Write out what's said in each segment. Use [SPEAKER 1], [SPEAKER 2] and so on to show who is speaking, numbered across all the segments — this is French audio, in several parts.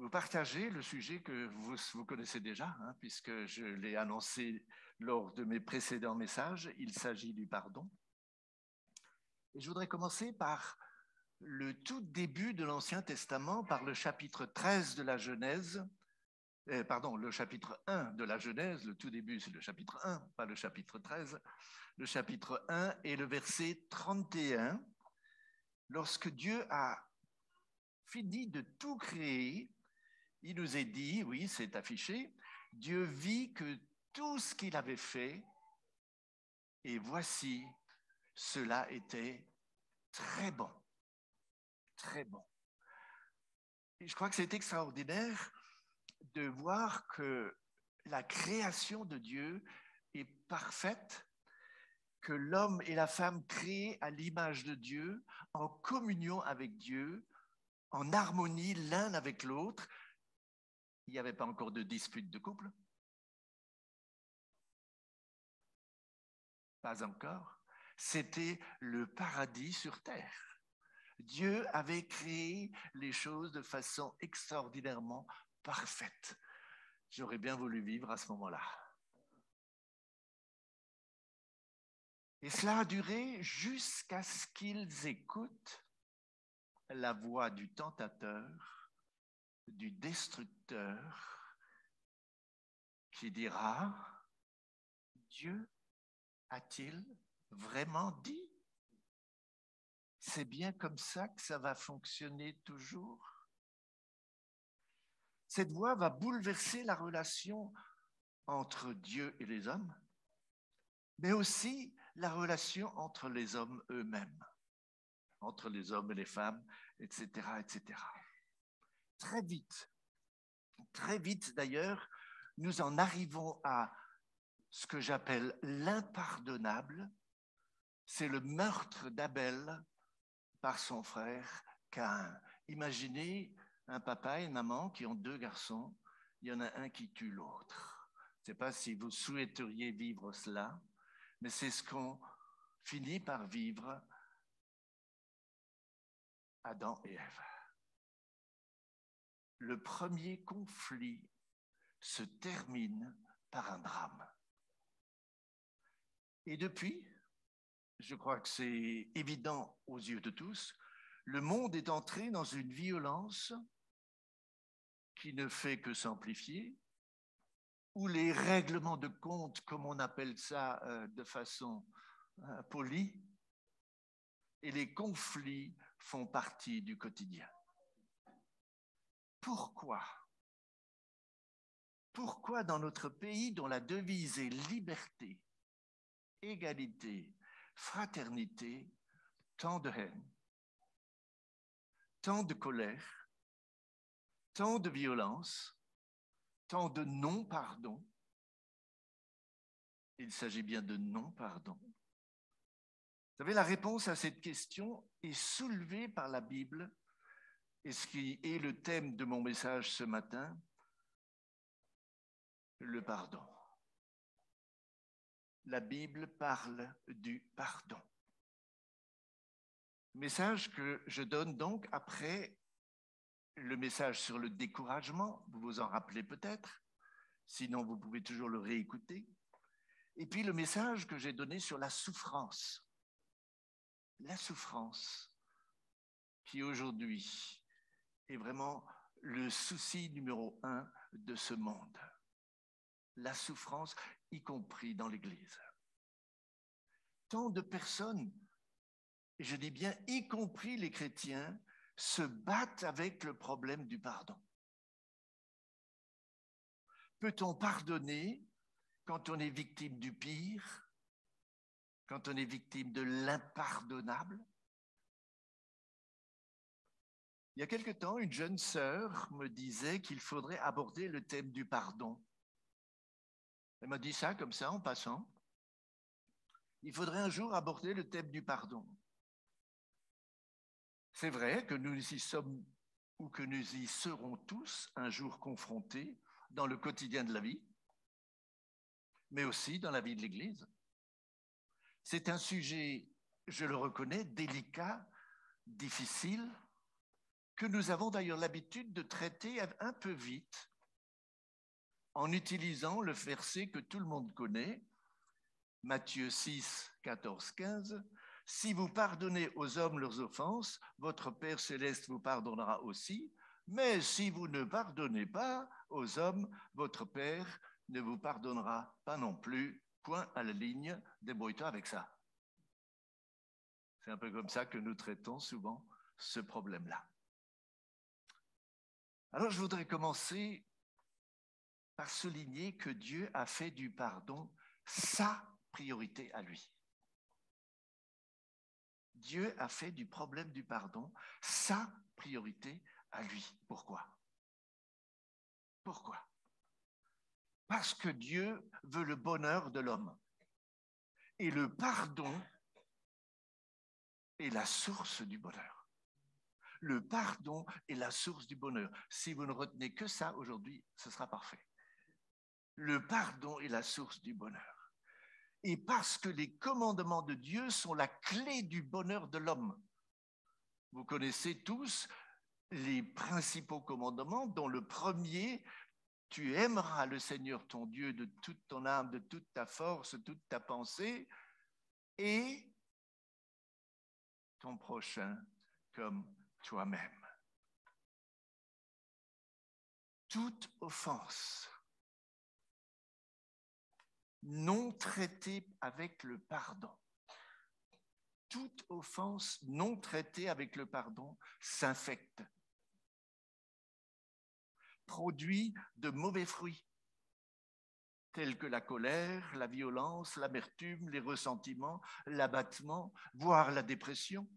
[SPEAKER 1] vous partager le sujet que vous connaissez déjà, hein, puisque je l'ai annoncé lors de mes précédents messages. Il s'agit du pardon. Et je voudrais commencer par le tout début de l'Ancien Testament, par le chapitre 13 de la Genèse. Le chapitre 1 de la Genèse, le tout début c'est le chapitre 1, pas le chapitre 13. Le chapitre 1 et le verset 31. Lorsque Dieu a fini de tout créer, il nous est dit, oui, c'est affiché, Dieu vit que tout ce qu'il avait fait, et voici, cela était très bon. Très bon. Et je crois que c'est extraordinaire de voir que la création de Dieu est parfaite, que l'homme et la femme créés à l'image de Dieu, en communion avec Dieu, en harmonie l'un avec l'autre. Il n'y avait pas encore de dispute de couple. Pas encore. C'était le paradis sur terre. Dieu avait créé les choses de façon extraordinairement parfaite. J'aurais bien voulu vivre à ce moment-là. Et cela a duré jusqu'à ce qu'ils écoutent la voix du tentateur, du destructeur, qui dira, Dieu a-t-il vraiment dit? C'est bien comme ça que ça va fonctionner toujours? Cette voix va bouleverser la relation entre Dieu et les hommes, mais aussi la relation entre les hommes eux-mêmes, entre les hommes et les femmes, etc., etc. Très vite d'ailleurs, nous en arrivons à ce que j'appelle l'impardonnable, c'est le meurtre d'Abel par son frère Caïn. Imaginez un papa et une maman qui ont deux garçons, il y en a un qui tue l'autre. Je ne sais pas si vous souhaiteriez vivre cela, mais c'est ce qu'on finit par vivre Adam et Ève. Le premier conflit se termine par un drame. Et depuis, je crois que c'est évident aux yeux de tous, le monde est entré dans une violence qui ne fait que s'amplifier, où les règlements de compte, comme on appelle ça de façon polie, et les conflits font partie du quotidien. Pourquoi? Pourquoi dans notre pays dont la devise est liberté, égalité, fraternité, tant de haine, tant de colère, tant de violence, tant de non-pardon? Il s'agit bien de non-pardon. Vous savez, la réponse à cette question est soulevée par la Bible, et ce qui est le thème de mon message ce matin, le pardon. La Bible parle du pardon. Message que je donne donc après le message sur le découragement, vous vous en rappelez peut-être, sinon vous pouvez toujours le réécouter. Et puis le message que j'ai donné sur la souffrance qui aujourd'hui est vraiment le souci numéro 1 de ce monde. La souffrance, y compris dans l'Église. Tant de personnes, et je dis bien y compris les chrétiens, se battent avec le problème du pardon. Peut-on pardonner quand on est victime du pire, quand on est victime de l'impardonnable? Il y a quelque temps, une jeune sœur me disait qu'il faudrait aborder le thème du pardon. Elle m'a dit ça comme ça en passant. Il faudrait un jour aborder le thème du pardon. C'est vrai que nous y sommes ou que nous y serons tous un jour confrontés dans le quotidien de la vie, mais aussi dans la vie de l'Église. C'est un sujet, je le reconnais, délicat, difficile, que nous avons d'ailleurs l'habitude de traiter un peu vite en utilisant le verset que tout le monde connaît, Matthieu 6, 14, 15. « Si vous pardonnez aux hommes leurs offenses, votre Père céleste vous pardonnera aussi. Mais si vous ne pardonnez pas aux hommes, votre Père ne vous pardonnera pas non plus. » Point à la ligne, débrouille-toi avec ça. C'est un peu comme ça que nous traitons souvent ce problème-là. Alors, je voudrais commencer par souligner que Dieu a fait du pardon sa priorité à lui. Dieu a fait du problème du pardon sa priorité à lui. Pourquoi? Pourquoi? Parce que Dieu veut le bonheur de l'homme. Et le pardon est la source du bonheur. Le pardon est la source du bonheur. Si vous ne retenez que ça aujourd'hui, ce sera parfait. Le pardon est la source du bonheur. Et parce que les commandements de Dieu sont la clé du bonheur de l'homme. Vous connaissez tous les principaux commandements, dont le premier, tu aimeras le Seigneur ton Dieu de toute ton âme, de toute ta force, de toute ta pensée, et ton prochain comme toi-même. Toute offense non traitée avec le pardon, toute offense non traitée avec le pardon s'infecte, produit de mauvais fruits, tels que la colère, la violence, l'amertume, les ressentiments, l'abattement, voire la dépression,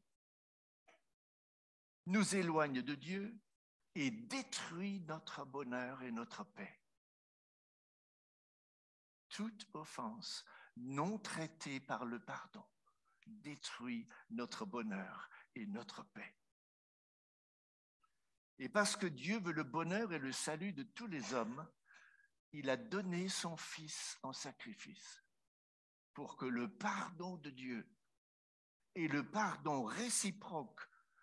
[SPEAKER 1] nous éloigne de Dieu et détruit notre bonheur et notre paix. Toute offense non traitée par le pardon détruit notre bonheur et notre paix. Et parce que Dieu veut le bonheur et le salut de tous les hommes, il a donné son Fils en sacrifice pour que le pardon de Dieu et le pardon réciproque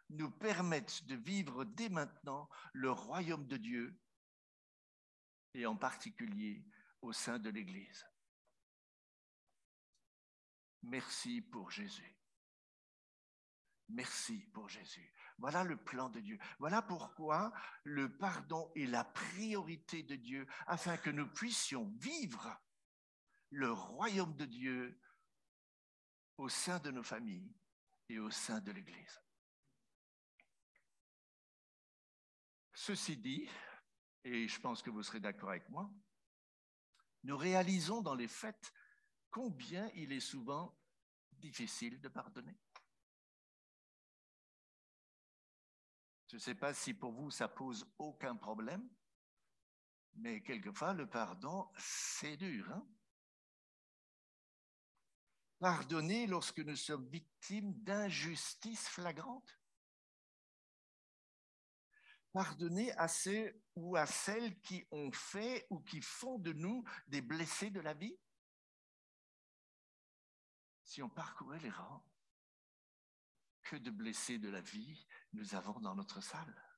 [SPEAKER 1] nous permettent de vivre dès maintenant le royaume de Dieu et en particulier au sein de l'Église. Merci pour Jésus. Merci pour Jésus. Voilà le plan de Dieu. Voilà pourquoi le pardon est la priorité de Dieu, afin que nous puissions vivre le royaume de Dieu au sein de nos familles et au sein de l'Église. Ceci dit, et je pense que vous serez d'accord avec moi, nous réalisons dans les faits combien il est souvent difficile de pardonner. Je ne sais pas si pour vous ça pose aucun problème, mais quelquefois le pardon, c'est dur. Pardonner lorsque nous sommes victimes d'injustices flagrantes. Pardonner à ceux ou à celles qui ont fait ou qui font de nous des blessés de la vie. Si on parcourait les rangs, que de blessés de la vie nous avons dans notre salle.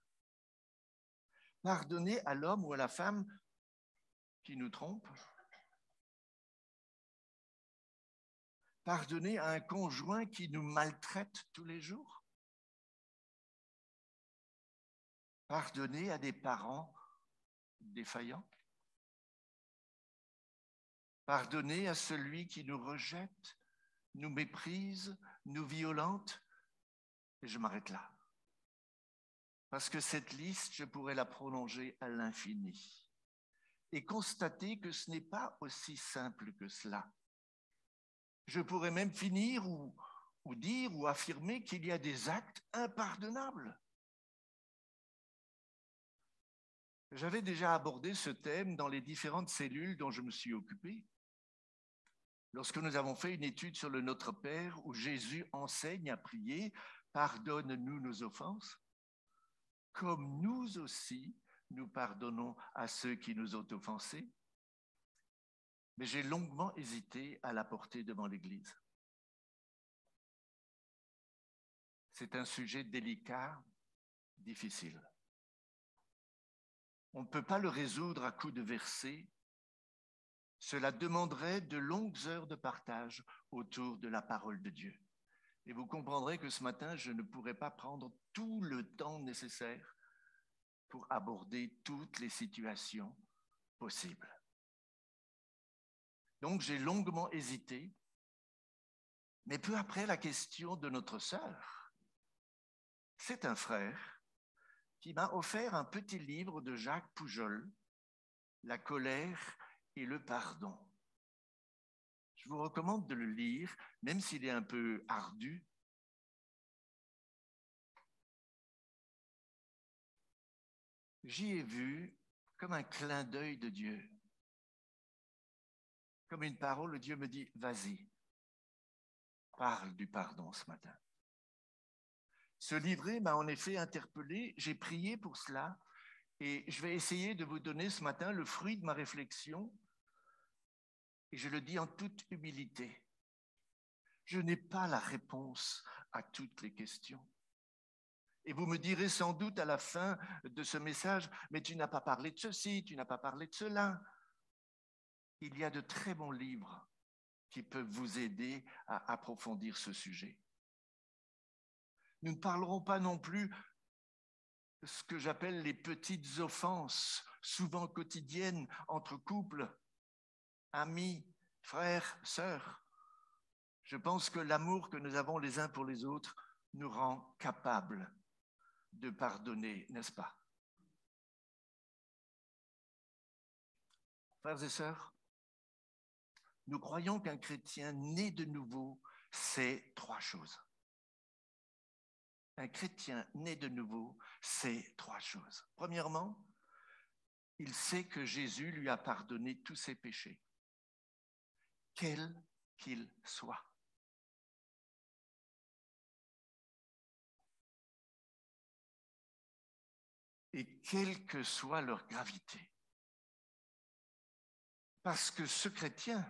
[SPEAKER 1] Pardonner à l'homme ou à la femme qui nous trompe. Pardonner à un conjoint qui nous maltraite tous les jours. Pardonner à des parents défaillants. Pardonner à celui qui nous rejette, nous méprise, nous violente. Et je m'arrête là. Parce que cette liste, je pourrais la prolonger à l'infini et constater que ce n'est pas aussi simple que cela. Je pourrais même finir ou dire ou affirmer qu'il y a des actes impardonnables. J'avais déjà abordé ce thème dans les différentes cellules dont je me suis occupé. Lorsque nous avons fait une étude sur le Notre Père où Jésus enseigne à prier « Pardonne-nous nos offenses », comme nous aussi, nous pardonnons à ceux qui nous ont offensés. Mais j'ai longuement hésité à la porter devant l'Église. C'est un sujet délicat, difficile. On ne peut pas le résoudre à coups de versets. Cela demanderait de longues heures de partage autour de la parole de Dieu. Et vous comprendrez que ce matin, je ne pourrai pas prendre tout le temps nécessaire pour aborder toutes les situations possibles. Donc, j'ai longuement hésité, mais peu après la question de notre sœur, c'est un frère qui m'a offert un petit livre de Jacques Poujol, La colère et le pardon. Je vous recommande de le lire, même s'il est un peu ardu. J'y ai vu comme un clin d'œil de Dieu. Comme une parole, Dieu me dit, vas-y, parle du pardon ce matin. Ce livret m'a en effet interpellé, j'ai prié pour cela et je vais essayer de vous donner ce matin le fruit de ma réflexion et je le dis en toute humilité. Je n'ai pas la réponse à toutes les questions. Et vous me direz sans doute à la fin de ce message, mais tu n'as pas parlé de ceci, tu n'as pas parlé de cela. Il y a de très bons livres qui peuvent vous aider à approfondir ce sujet. Nous ne parlerons pas non plus de ce que j'appelle les petites offenses, souvent quotidiennes entre couples, amis, frères, sœurs. Je pense que l'amour que nous avons les uns pour les autres nous rend capables de pardonner, n'est-ce pas? Frères et sœurs, nous croyons qu'un chrétien né de nouveau sait trois choses. Un chrétien né de nouveau sait trois choses. Premièrement, il sait que Jésus lui a pardonné tous ses péchés, quels qu'ils soient. Et quelle que soit leur gravité. Parce que ce chrétien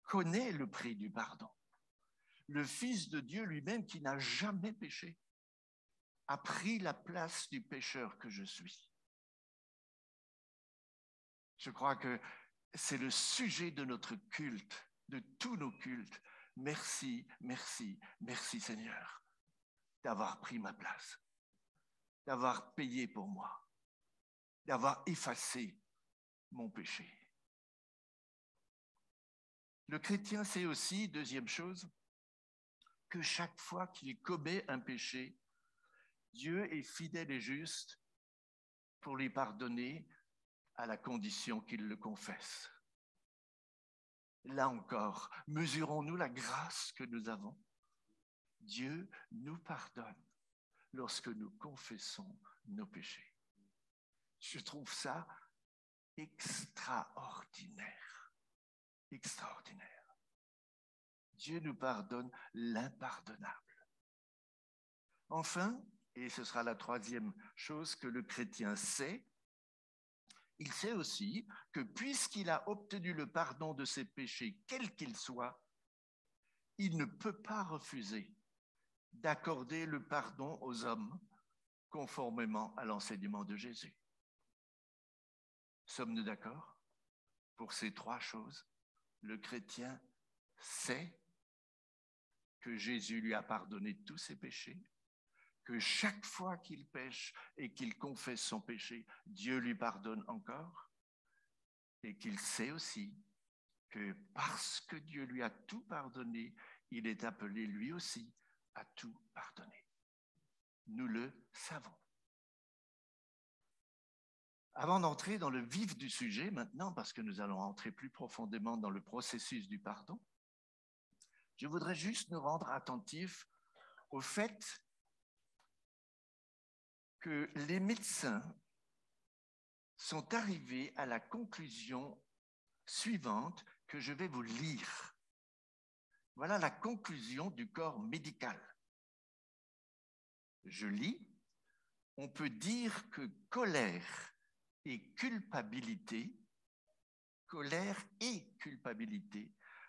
[SPEAKER 1] connaît le prix du pardon. Le Fils de Dieu lui-même, qui n'a jamais péché, a pris la place du pécheur que je suis. Je crois que c'est le sujet de notre culte, de tous nos cultes. Merci, merci, merci Seigneur, d'avoir pris ma place, d'avoir payé pour moi, d'avoir effacé mon péché. Le chrétien sait aussi, deuxième chose, que chaque fois qu'il commet un péché, Dieu est fidèle et juste pour lui pardonner à la condition qu'il le confesse. Là encore, mesurons-nous la grâce que nous avons. Dieu nous pardonne lorsque nous confessons nos péchés. Je trouve ça extraordinaire. Extraordinaire. Dieu nous pardonne l'impardonnable. Enfin, et ce sera la troisième chose que le chrétien sait, il sait aussi que puisqu'il a obtenu le pardon de ses péchés, quels qu'ils soient, il ne peut pas refuser d'accorder le pardon aux hommes conformément à l'enseignement de Jésus. Sommes-nous d'accord? Pour ces trois choses, le chrétien sait que Jésus lui a pardonné tous ses péchés, que chaque fois qu'il pêche et qu'il confesse son péché, Dieu lui pardonne encore, et qu'il sait aussi que parce que Dieu lui a tout pardonné, il est appelé lui aussi à tout pardonner. Nous le savons. Avant d'entrer dans le vif du sujet maintenant, parce que nous allons entrer plus profondément dans le processus du pardon, je voudrais juste nous rendre attentifs au fait que les médecins sont arrivés à la conclusion suivante que je vais vous lire. Voilà la conclusion du corps médical. Je lis, on peut dire que colère et culpabilité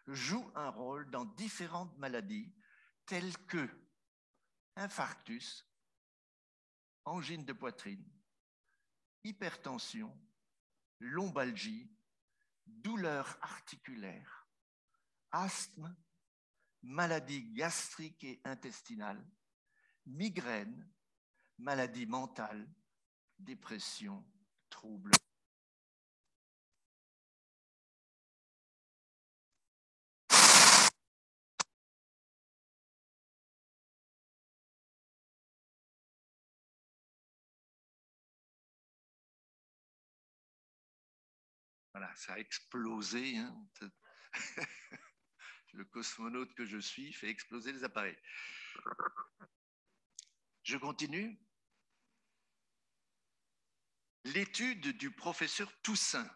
[SPEAKER 1] jouent un rôle dans différentes maladies telles que infarctus, angine de poitrine, hypertension, lombalgie, douleurs articulaires, asthme, maladie gastrique et intestinale, migraine, maladie mentale, dépression, troubles. Voilà, ça a explosé. Hein. Le cosmonaute que je suis fait exploser les appareils. Je continue. L'étude du professeur Toussaint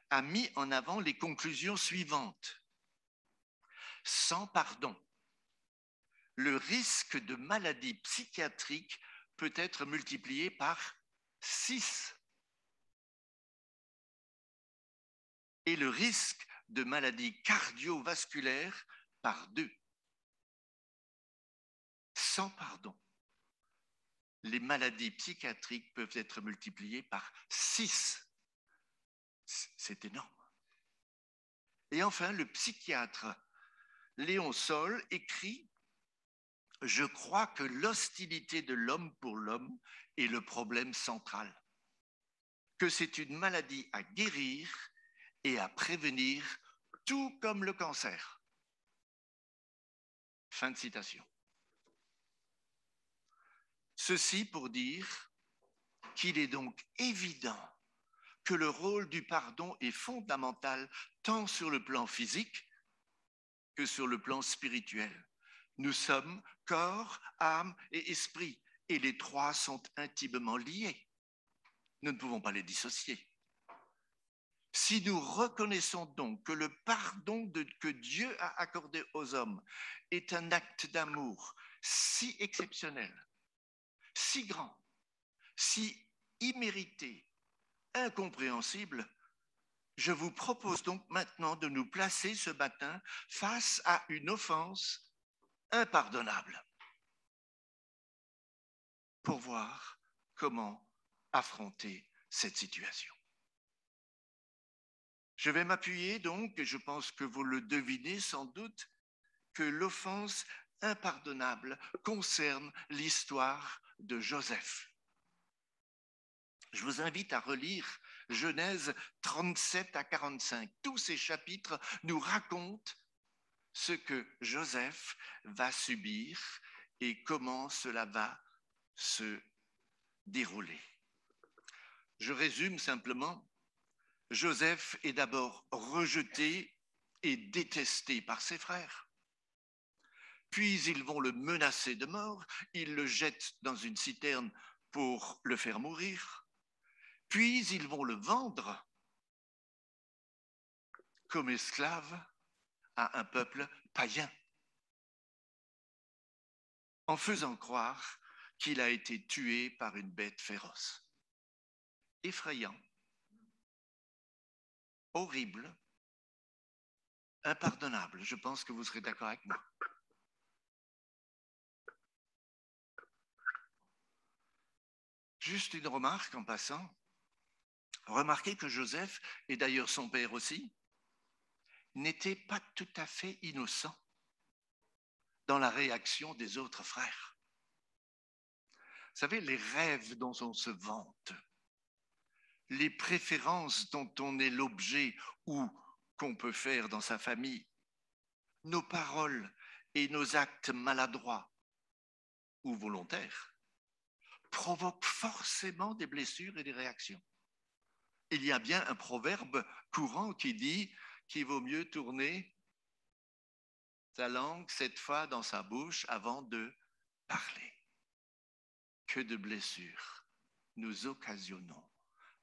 [SPEAKER 1] a mis en avant les conclusions suivantes. Sans pardon, le risque de maladie psychiatrique peut être multiplié par 6. Et le risque de maladie cardiovasculaire par 2. Sans pardon, les maladies psychiatriques peuvent être multipliées par 6. C'est énorme. Et enfin, le psychiatre Léon Sol écrit « Je crois que l'hostilité de l'homme pour l'homme est le problème central, que c'est une maladie à guérir et à prévenir, tout comme le cancer. » Fin de citation. Ceci pour dire qu'il est donc évident que le rôle du pardon est fondamental tant sur le plan physique que sur le plan spirituel. Nous sommes corps, âme et esprit, et les trois sont intimement liés. Nous ne pouvons pas les dissocier. Si nous reconnaissons donc que le pardon que Dieu a accordé aux hommes est un acte d'amour si exceptionnel, si grand, si immérité, incompréhensible, je vous propose donc maintenant de nous placer ce matin face à une offense impardonnable pour voir comment affronter cette situation. Je vais m'appuyer donc, et je pense que vous le devinez sans doute, que l'offense impardonnable concerne l'histoire de Joseph. Je vous invite à relire Genèse 37 à 45. Tous ces chapitres nous racontent ce que Joseph va subir et comment cela va se dérouler. Je résume simplement. Joseph est d'abord rejeté et détesté par ses frères. Puis ils vont le menacer de mort, ils le jettent dans une citerne pour le faire mourir. Puis ils vont le vendre comme esclave à un peuple païen, en faisant croire qu'il a été tué par une bête féroce. Effrayant, horrible, impardonnable. Je pense que vous serez d'accord avec moi. Juste une remarque en passant. Remarquez que Joseph, et d'ailleurs son père aussi, n'était pas tout à fait innocent dans la réaction des autres frères. Vous savez, les rêves dont on se vante, les préférences dont on est l'objet ou qu'on peut faire dans sa famille, nos paroles et nos actes maladroits ou volontaires provoquent forcément des blessures et des réactions. Il y a bien un proverbe courant qui dit qu'il vaut mieux tourner sa langue 7 fois dans sa bouche avant de parler. Que de blessures nous occasionnons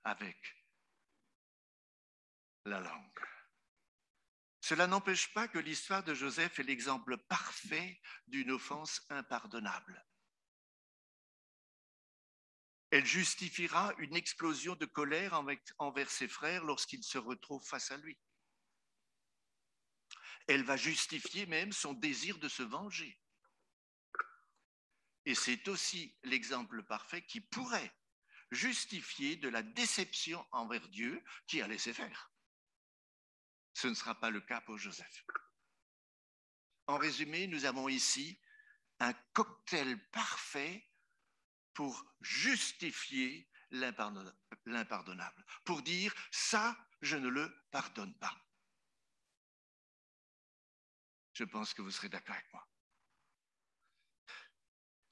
[SPEAKER 1] avec la langue. Cela n'empêche pas que l'histoire de Joseph est l'exemple parfait d'une offense impardonnable. Elle justifiera une explosion de colère envers ses frères lorsqu'ils se retrouvent face à lui. Elle va justifier même son désir de se venger. Et c'est aussi l'exemple parfait qui pourrait justifier de la déception envers Dieu qui a laissé faire. Ce ne sera pas le cas pour Joseph. En résumé, nous avons ici un cocktail parfait pour justifier l'impardonnable, pour dire ça, je ne le pardonne pas. Je pense que vous serez d'accord avec moi.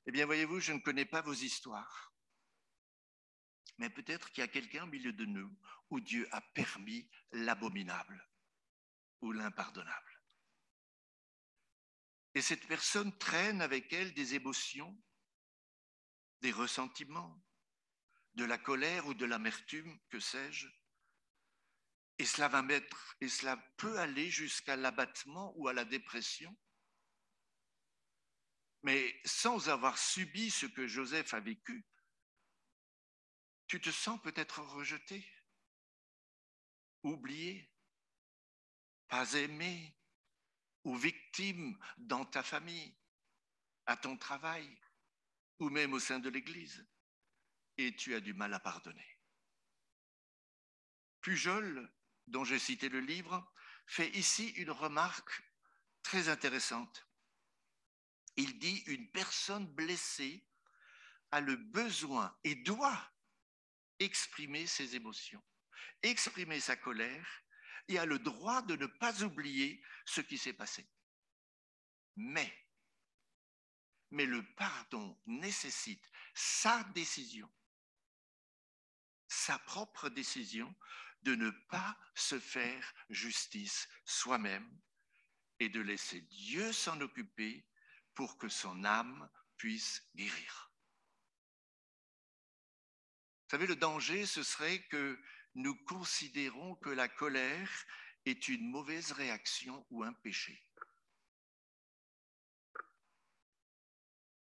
[SPEAKER 1] Eh bien, voyez-vous, je ne connais pas vos histoires, mais peut-être qu'il y a quelqu'un au milieu de nous où Dieu a permis l'abominable ou l'impardonnable. Et cette personne traîne avec elle des émotions, des ressentiments, de la colère ou de l'amertume, que sais-je. Et cela peut aller jusqu'à l'abattement ou à la dépression. Mais sans avoir subi ce que Joseph a vécu, tu te sens peut-être rejeté, oublié, pas aimé ou victime dans ta famille, à ton travail ou même au sein de l'Église. Et tu as du mal à pardonner. Pujol, dont j'ai cité le livre, fait ici une remarque très intéressante. Il dit « Une personne blessée a le besoin et doit exprimer ses émotions, exprimer sa colère et a le droit de ne pas oublier ce qui s'est passé. Mais le pardon nécessite sa décision, sa propre décision de ne pas se faire justice soi-même et de laisser Dieu s'en occuper pour que son âme puisse guérir. Vous savez, le danger, ce serait que nous considérons que la colère est une mauvaise réaction ou un péché.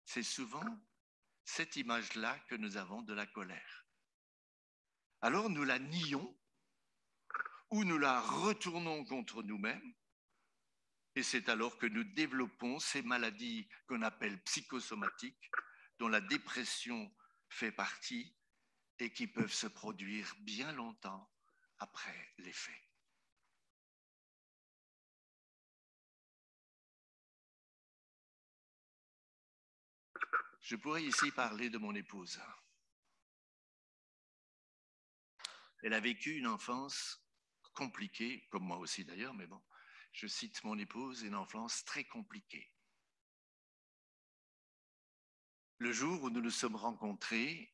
[SPEAKER 1] C'est souvent cette image-là que nous avons de la colère. Alors nous la nions ou nous la retournons contre nous-mêmes, et c'est alors que nous développons ces maladies qu'on appelle psychosomatiques, dont la dépression fait partie et qui peuvent se produire bien longtemps après les faits. Je pourrais ici parler de mon épouse. Elle a vécu une enfance compliquée, comme moi aussi d'ailleurs, mais bon, je cite mon épouse, une enfance très compliquée. Le jour où nous nous sommes rencontrés,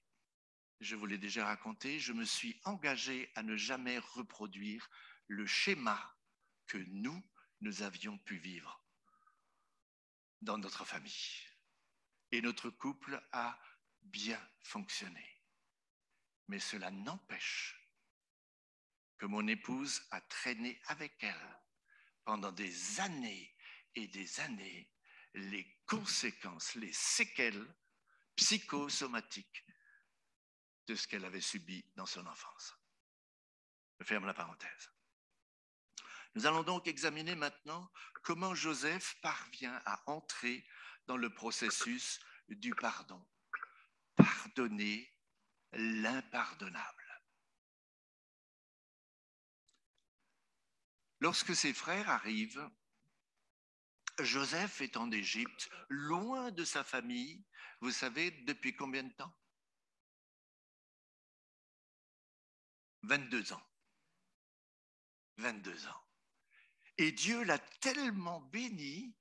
[SPEAKER 1] je vous l'ai déjà raconté, je me suis engagé à ne jamais reproduire le schéma que nous avions pu vivre dans notre famille. Et notre couple a bien fonctionné. Mais cela n'empêche que mon épouse a traîné avec elle pendant des années et des années les conséquences, les séquelles psychosomatiques de ce qu'elle avait subi dans son enfance. Je ferme la parenthèse. Nous allons donc examiner maintenant comment Joseph parvient à entrer dans le processus du pardon. Pardonner l'impardonnable. Lorsque ses frères arrivent, Joseph est en Égypte, loin de sa famille. Vous savez depuis combien de temps? 22 ans. 22 ans. Et Dieu l'a tellement béni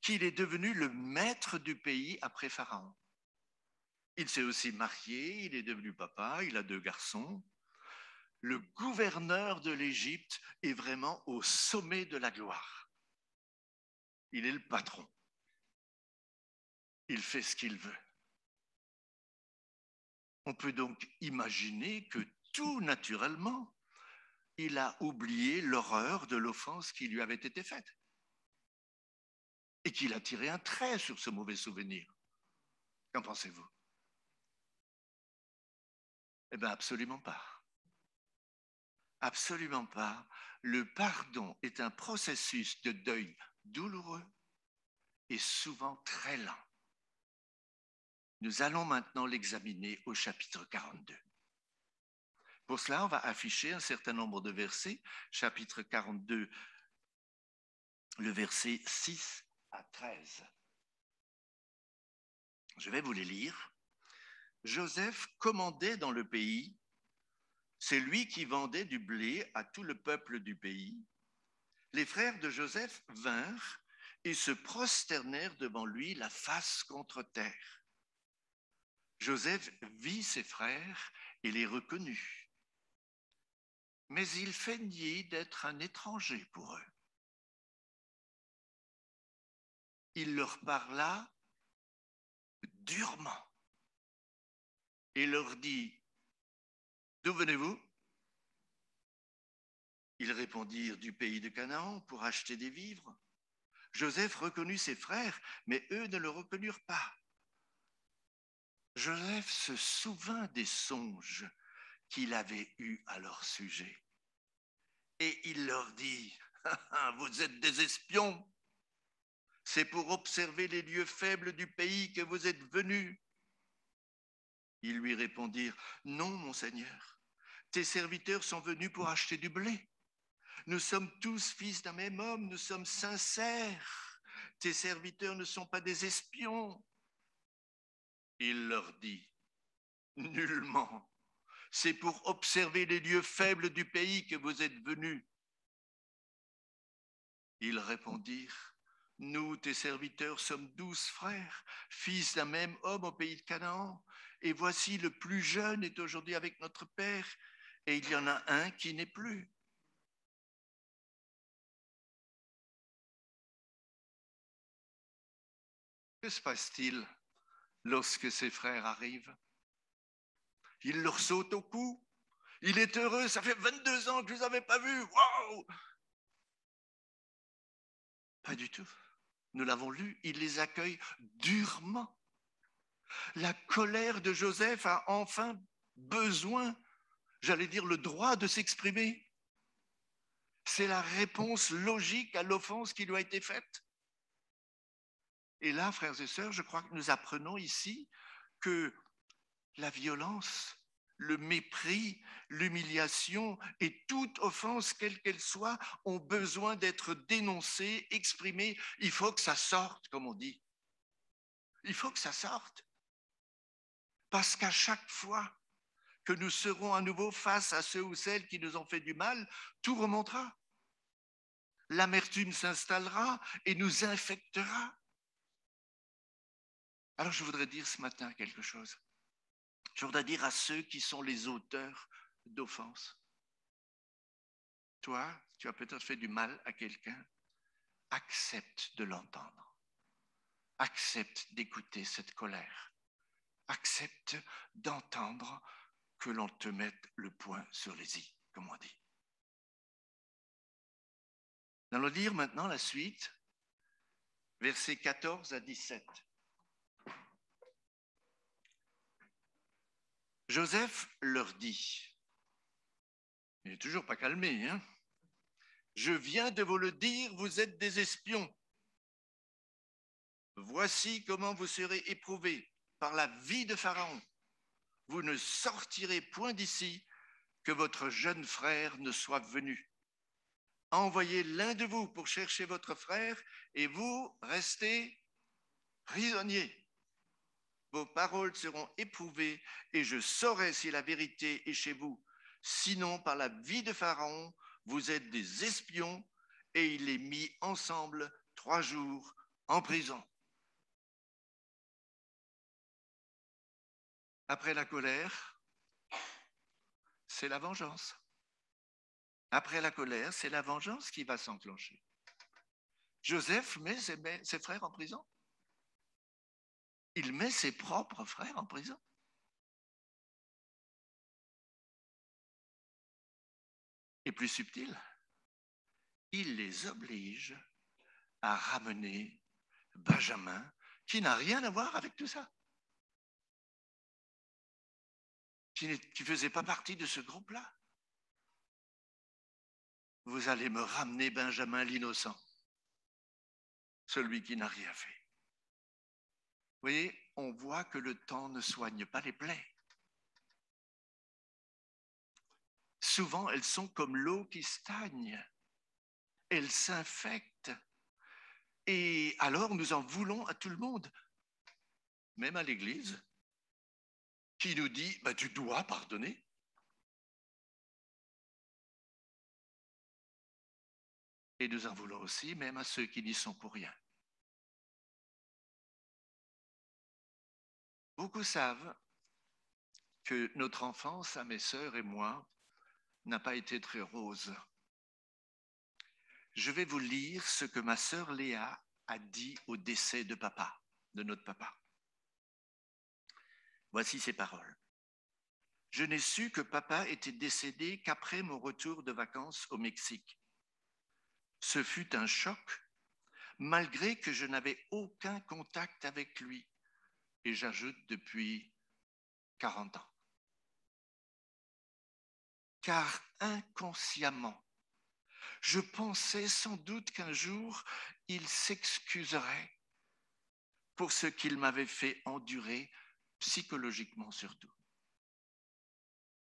[SPEAKER 1] qu'il est devenu le maître du pays après Pharaon. Il s'est aussi marié, il est devenu papa, il a 2 garçons. Le gouverneur de l'Égypte est vraiment au sommet de la gloire. Il est le patron. Il fait ce qu'il veut. On peut donc imaginer que tout naturellement, il a oublié l'horreur de l'offense qui lui avait été faite et qu'il a tiré un trait sur ce mauvais souvenir. Qu'en pensez-vous? Eh bien, absolument pas. Absolument pas. Le pardon est un processus de deuil douloureux et souvent très lent. Nous allons maintenant l'examiner au chapitre 42. Pour cela, on va afficher un certain nombre de versets, chapitre 42, le verset 6 à 13. Je vais vous les lire. Joseph commandait dans le pays, c'est lui qui vendait du blé à tout le peuple du pays. Les frères de Joseph vinrent et se prosternèrent devant lui la face contre terre. Joseph vit ses frères et les reconnut. Mais il feignit d'être un étranger pour eux. Il leur parla durement et leur dit, « D'où venez-vous » Ils répondirent, « Du pays de Canaan pour acheter des vivres. » Joseph reconnut ses frères, mais eux ne le reconnurent pas. Joseph se souvint des songes qu'il avait eus à leur sujet. Et il leur dit, « Vous êtes des espions. C'est pour observer les lieux faibles du pays que vous êtes venus. » Ils lui répondirent, « Non, mon Seigneur, tes serviteurs sont venus pour acheter du blé. Nous sommes tous fils d'un même homme, nous sommes sincères. Tes serviteurs ne sont pas des espions. » Il leur dit, « Nullement. C'est pour observer les lieux faibles du pays que vous êtes venus. » Ils répondirent, « Nous, tes serviteurs, sommes 12 frères, fils d'un même homme au pays de Canaan. Et voici le plus jeune est aujourd'hui avec notre père, et il y en a un qui n'est plus. » Que se passe-t-il lorsque ses frères arrivent? Il leur saute au cou. Il est heureux, ça fait 22 ans que je ne vous avais pas vu. Wow! Pas du tout. Nous l'avons lu, il les accueille durement. La colère de Joseph a enfin besoin, j'allais dire, le droit de s'exprimer. C'est la réponse logique à l'offense qui lui a été faite. Et là, frères et sœurs, je crois que nous apprenons ici que la violence, le mépris, l'humiliation et toute offense, quelle qu'elle soit, ont besoin d'être dénoncées, exprimées. Il faut que ça sorte, comme on dit. Il faut que ça sorte. Parce qu'à chaque fois que nous serons à nouveau face à ceux ou celles qui nous ont fait du mal, tout remontera. L'amertume s'installera et nous infectera. Alors je voudrais dire ce matin quelque chose. Je voudrais dire à ceux qui sont les auteurs d'offenses. Toi, tu as peut-être fait du mal à quelqu'un. Accepte de l'entendre. Accepte d'écouter cette colère. Accepte d'entendre que l'on te mette le point sur les i, comme on dit. Nous allons lire maintenant la suite, versets 14 à 17. Joseph leur dit, il n'est toujours pas calmé, hein? Je viens de vous le dire, vous êtes des espions. Voici comment vous serez éprouvés par la vie de Pharaon. Vous ne sortirez point d'ici que votre jeune frère ne soit venu. Envoyez l'un de vous pour chercher votre frère et vous restez prisonniers. Vos paroles seront éprouvées et je saurai si la vérité est chez vous. Sinon, par la vie de Pharaon, vous êtes des espions et il est mis ensemble 3 jours en prison. Après la colère, c'est la vengeance. Après la colère, c'est la vengeance qui va s'enclencher. Joseph met ses frères en prison. Il met ses propres frères en prison. Et plus subtil, il les oblige à ramener Benjamin, qui n'a rien à voir avec tout ça, qui ne faisait pas partie de ce groupe-là. Vous allez me ramener Benjamin l'innocent, celui qui n'a rien fait. Vous voyez, on voit que le temps ne soigne pas les plaies. Souvent, elles sont comme l'eau qui stagne. Elles s'infectent. Et alors, nous en voulons à tout le monde, même à l'Église, qui nous dit « tu dois pardonner ». Et nous en voulons aussi même à ceux qui n'y sont pour rien. Beaucoup savent que notre enfance, à mes sœurs et moi, n'a pas été très rose. Je vais vous lire ce que ma sœur Léa a dit au décès de papa, de notre papa. Voici ses paroles. Je n'ai su que papa était décédé qu'après mon retour de vacances au Mexique. Ce fut un choc, malgré que je n'avais aucun contact avec lui, et j'ajoute depuis 40 ans. Car inconsciemment, je pensais sans doute qu'un jour, il s'excuserait pour ce qu'il m'avait fait endurer, psychologiquement surtout.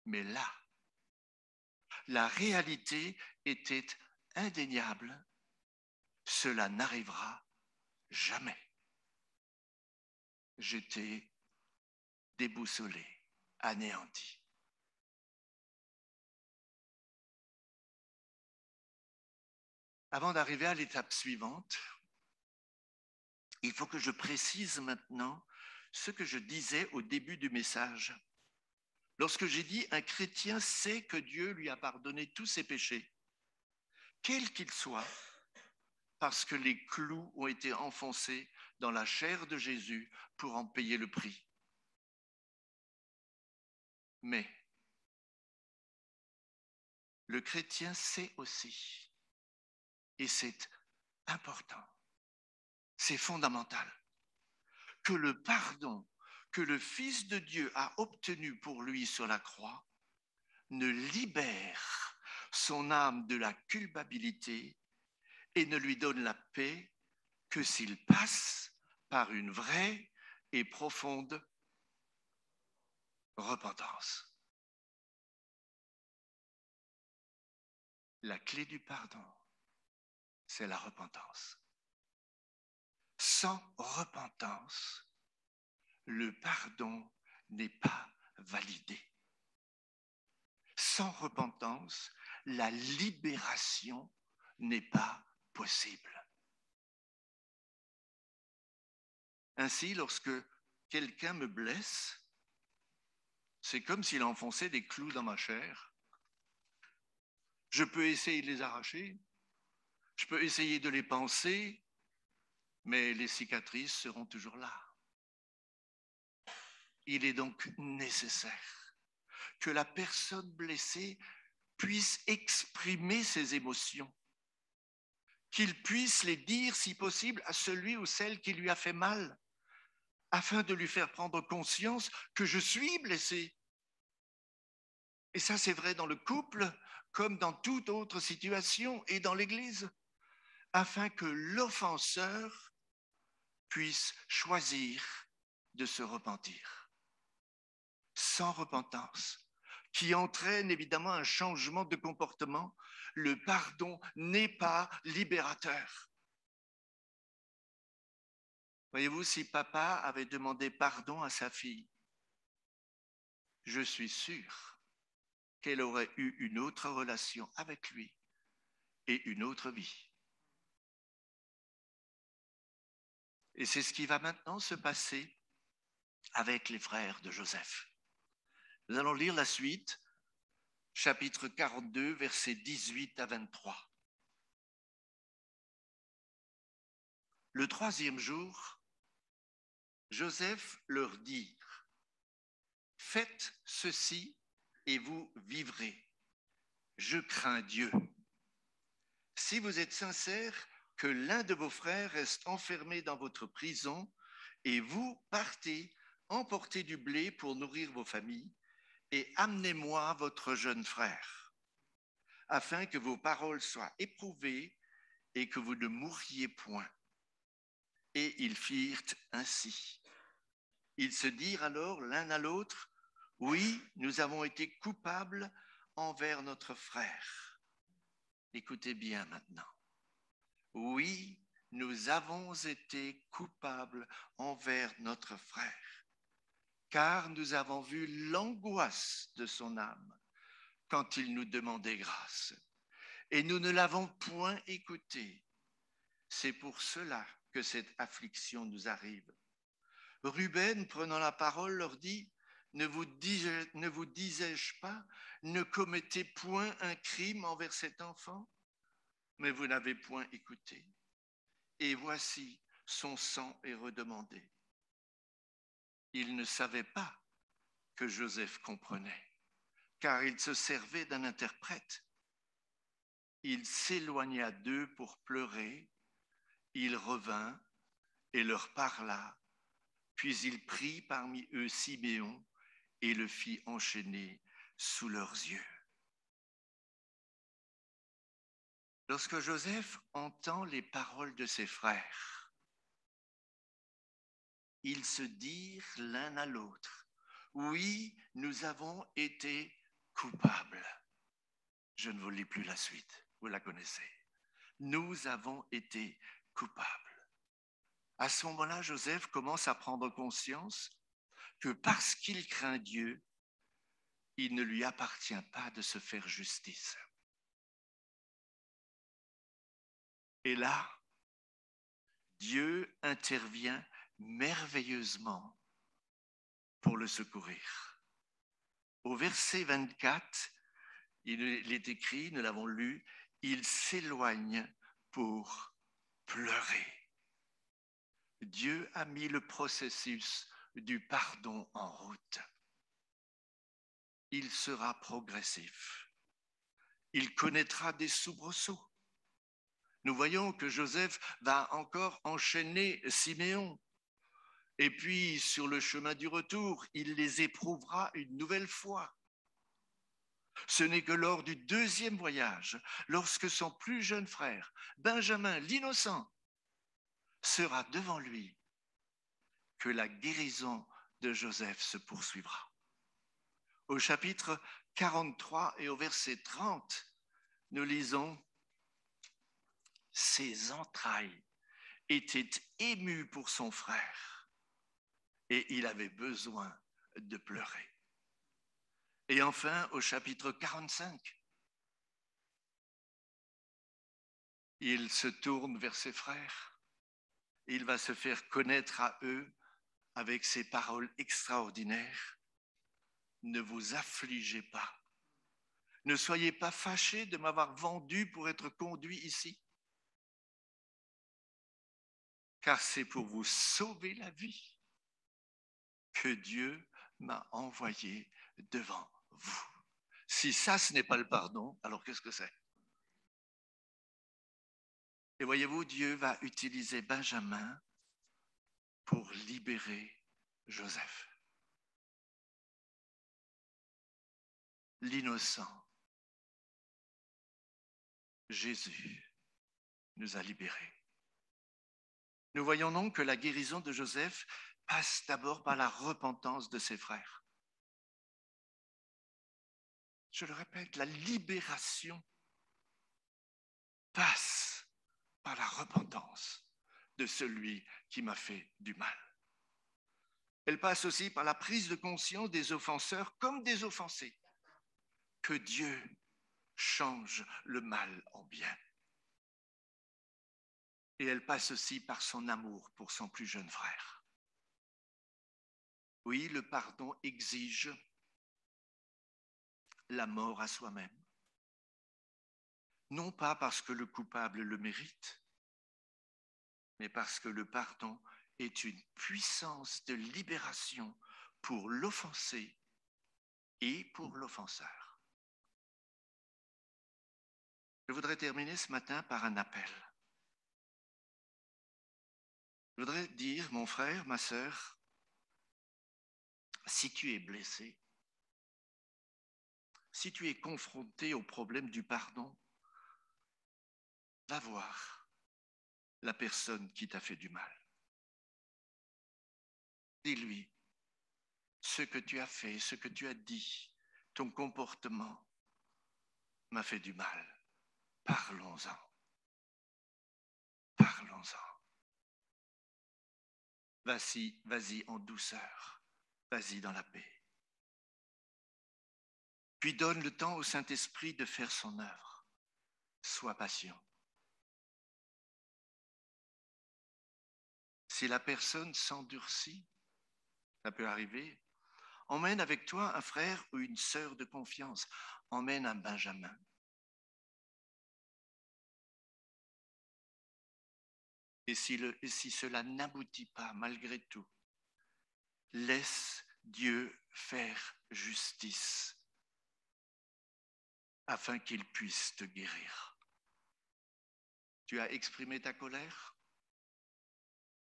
[SPEAKER 1] Mais là, la réalité était indéniable. Cela n'arrivera jamais. J'étais déboussolé, anéanti. Avant d'arriver à l'étape suivante, il faut que je précise maintenant ce que je disais au début du message. Lorsque j'ai dit « un chrétien sait que Dieu lui a pardonné tous ses péchés », quels qu'ils soient, parce que les clous ont été enfoncés dans la chair de Jésus pour en payer le prix. Mais le chrétien sait aussi, et c'est important, c'est fondamental, que le pardon que le Fils de Dieu a obtenu pour lui sur la croix ne libère son âme de la culpabilité et ne lui donne la paix que s'il passe par une vraie et profonde repentance. La clé du pardon, c'est la repentance. Sans repentance, le pardon n'est pas validé. Sans repentance, la libération n'est pas possible. Ainsi, lorsque quelqu'un me blesse, c'est comme s'il enfonçait des clous dans ma chair. Je peux essayer de les arracher, je peux essayer de les panser, mais les cicatrices seront toujours là. Il est donc nécessaire que la personne blessée puisse exprimer ses émotions, qu'il puisse les dire, si possible, à celui ou celle qui lui a fait mal, afin de lui faire prendre conscience que je suis blessé. Et ça, c'est vrai dans le couple, comme dans toute autre situation, et dans l'Église, afin que l'offenseur puisse choisir de se repentir. Sans repentance, qui entraîne évidemment un changement de comportement, le pardon n'est pas libérateur. Voyez-vous, si papa avait demandé pardon à sa fille, je suis sûr qu'elle aurait eu une autre relation avec lui et une autre vie. Et c'est ce qui va maintenant se passer avec les frères de Joseph. Nous allons lire la suite, chapitre 42, versets 18 à 23. Le troisième jour, Joseph leur dit « Faites ceci et vous vivrez. Je crains Dieu. Si vous êtes sincères, que l'un de vos frères reste enfermé dans votre prison et vous partez emporter du blé pour nourrir vos familles et amenez-moi votre jeune frère, afin que vos paroles soient éprouvées et que vous ne mouriez point. » Et ils firent ainsi.
[SPEAKER 2] Ils se dirent alors l'un à l'autre, « Oui, nous avons été coupables envers notre frère. » Écoutez bien maintenant. « Oui, nous avons été coupables envers notre frère, car nous avons vu l'angoisse de son âme quand il nous demandait grâce, et nous ne l'avons point écouté. C'est pour cela que cette affliction nous arrive. » Ruben, prenant la parole, leur dit, « Ne vous disais-je pas, ne commettez point un crime envers cet enfant? Mais vous n'avez point écouté. Et voici, son sang est redemandé. » Il ne savait pas que Joseph comprenait, car il se servait d'un interprète. Il s'éloigna d'eux pour pleurer. Il revint et leur parla. Puis il prit parmi eux Siméon et le fit enchaîner sous leurs yeux. Lorsque Joseph entend les paroles de ses frères, ils se dirent l'un à l'autre, « Oui, nous avons été coupables. » Je ne vous lis plus la suite, vous la connaissez. Nous avons été coupables. À ce moment-là, Joseph commence à prendre conscience que parce qu'il craint Dieu, il ne lui appartient pas de se faire justice. Et là, Dieu intervient merveilleusement pour le secourir. Au verset 24, il est écrit, nous l'avons lu, « Il s'éloigne pour pleurer. » Dieu a mis le processus du pardon en route. Il sera progressif. Il connaîtra des soubresauts. Nous voyons que Joseph va encore enchaîner Siméon. Et puis, sur le chemin du retour, il les éprouvera une nouvelle fois. Ce n'est que lors du deuxième voyage, lorsque son plus jeune frère, Benjamin l'innocent, sera devant lui, que la guérison de Joseph se poursuivra. Au chapitre 43 et au verset 30, nous lisons « Ses entrailles étaient émues pour son frère et il avait besoin de pleurer. » Et enfin, au chapitre 45, il se tourne vers ses frères. Il va se faire connaître à eux avec ces paroles extraordinaires. « Ne vous affligez pas. Ne soyez pas fâchés de m'avoir vendu pour être conduit ici, car c'est pour vous sauver la vie que Dieu m'a envoyé devant vous. » Si ça, ce n'est pas le pardon, alors qu'est-ce que c'est? Et voyez-vous, Dieu va utiliser Benjamin pour libérer Joseph. L'innocent, Jésus, nous a libérés. Nous voyons donc que la guérison de Joseph passe d'abord par la repentance de ses frères. Je le répète, la libération passe par la repentance de celui qui m'a fait du mal. Elle passe aussi par la prise de conscience des offenseurs comme des offensés, que Dieu change le mal en bien. Et elle passe aussi par son amour pour son plus jeune frère. Oui, le pardon exige la mort à soi-même. Non pas parce que le coupable le mérite, mais parce que le pardon est une puissance de libération pour l'offensé et pour l'offenseur. Je voudrais terminer ce matin par un appel. Je voudrais dire, mon frère, ma sœur, si tu es blessé, si tu es confronté au problème du pardon, va voir la personne qui t'a fait du mal. Dis-lui, ce que tu as fait, ce que tu as dit, ton comportement m'a fait du mal. Parlons-en. Parlons-en. Vas-y en douceur. Vas-y dans la paix. Puis donne le temps au Saint-Esprit de faire son œuvre. Sois patient. Si la personne s'endurcit, ça peut arriver, emmène avec toi un frère ou une sœur de confiance. Emmène un Benjamin. Et si cela n'aboutit pas malgré tout, laisse Dieu faire justice afin qu'il puisse te guérir. Tu as exprimé ta colère?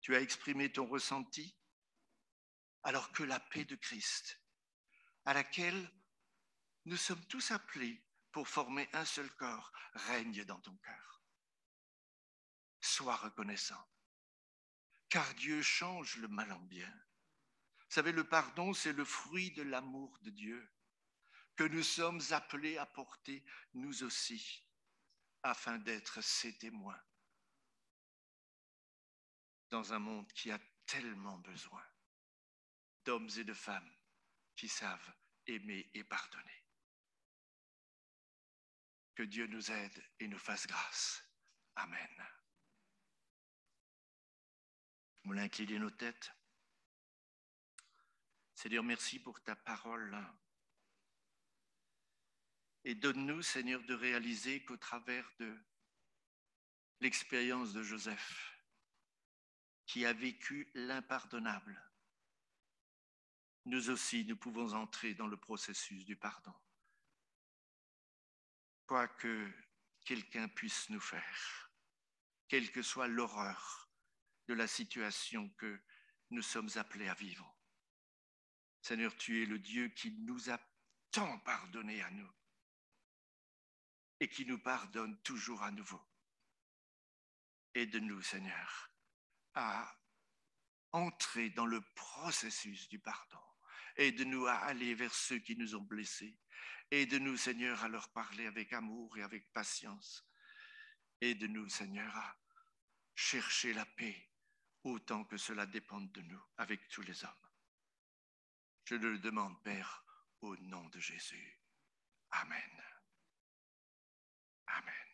[SPEAKER 2] Tu as exprimé ton ressenti? Alors que la paix de Christ, à laquelle nous sommes tous appelés pour former un seul corps, règne dans ton cœur. Sois reconnaissant, car Dieu change le mal en bien. Vous savez, le pardon, c'est le fruit de l'amour de Dieu que nous sommes appelés à porter nous aussi, afin d'être ses témoins dans un monde qui a tellement besoin d'hommes et de femmes qui savent aimer et pardonner. Que Dieu nous aide et nous fasse grâce. Amen. Nous voulons incliner nos têtes. Seigneur, merci pour ta parole. Et donne-nous, Seigneur, de réaliser qu'au travers de l'expérience de Joseph, qui a vécu l'impardonnable, nous aussi, nous pouvons entrer dans le processus du pardon. Quoi que quelqu'un puisse nous faire, quelle que soit l'horreur de la situation que nous sommes appelés à vivre. Seigneur, tu es le Dieu qui nous a tant pardonné à nous et qui nous pardonne toujours à nouveau. Aide-nous, Seigneur, à entrer dans le processus du pardon. Aide-nous à aller vers ceux qui nous ont blessés. Aide-nous, Seigneur, à leur parler avec amour et avec patience. Aide-nous, Seigneur, à chercher la paix autant que cela dépende de nous avec tous les hommes. Je le demande, Père, au nom de Jésus. Amen. Amen.